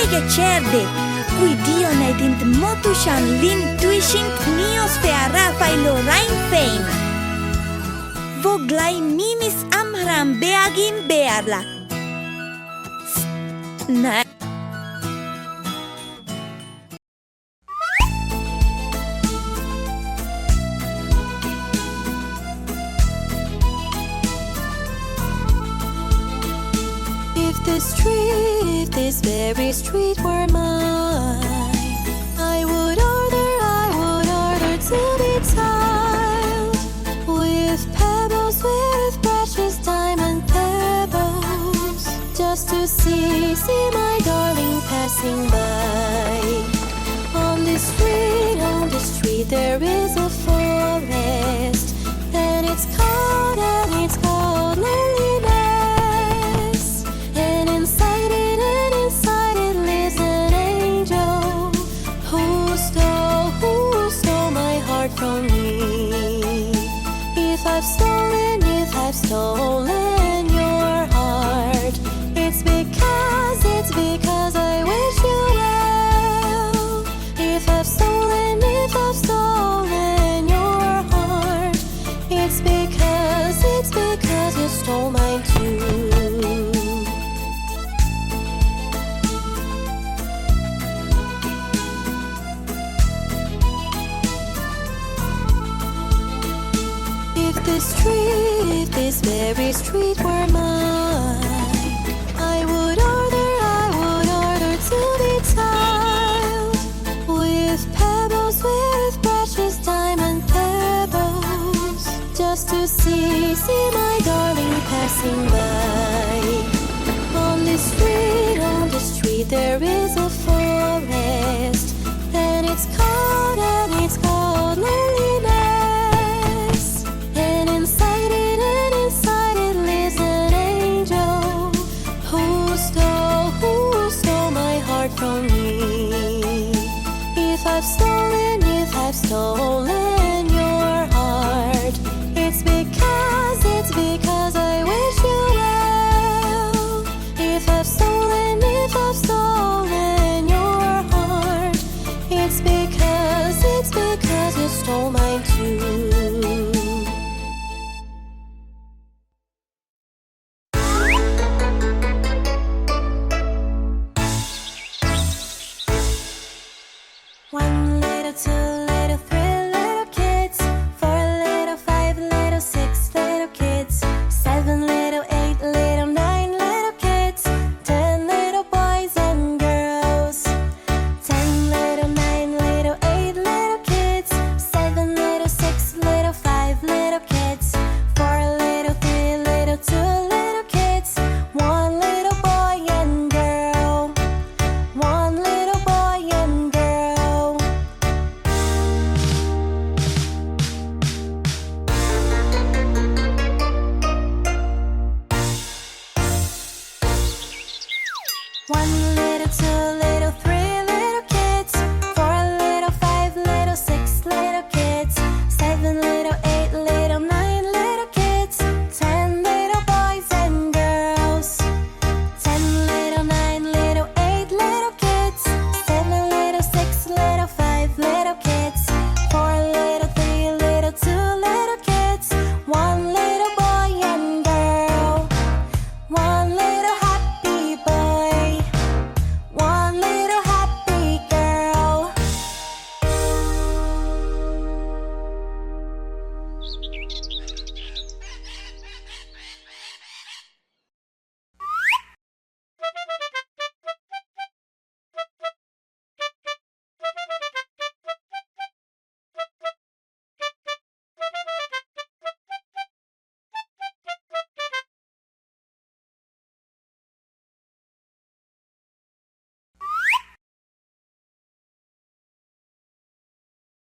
ige cerde. Cui Dio Aithint Mothúchán lin tuishint nios fearafa ilo rain fein. Foghlaim mimis Amhráin beagin bhealach. If this very street were mine, I would order to be tiled with pebbles, with precious diamond pebbles, just to see my darling passing by. On this street there is a forest, and it's called loneliness. And inside it lives an angel who stole my heart from me. If I've stolen your heart, it's because I wish you well. If I've stolen your heart, it's because you stole mine too. If this very street were mine, I would order to be tiled with pebbles, with precious diamond pebbles, just to see my darling passing by. On this street there is a forest, and it's called loneliness. And inside it lives an angel who stole my heart from me. If I've stolen your heart, it's because I wish you well. If I've stolen your heart, it's because you stole mine too. One little, two little, three little kids, 4 little, 5 little, 6 little kids, 7 little, 8 little, 9 little kids, 10 little boys and girls, 10 little, 9 little, 8 little kids, 7 little, 6 little, 5 little kids, 4 little, 3 little, 2 little kids, 1 little boy and girl, 1 little boy and girl. One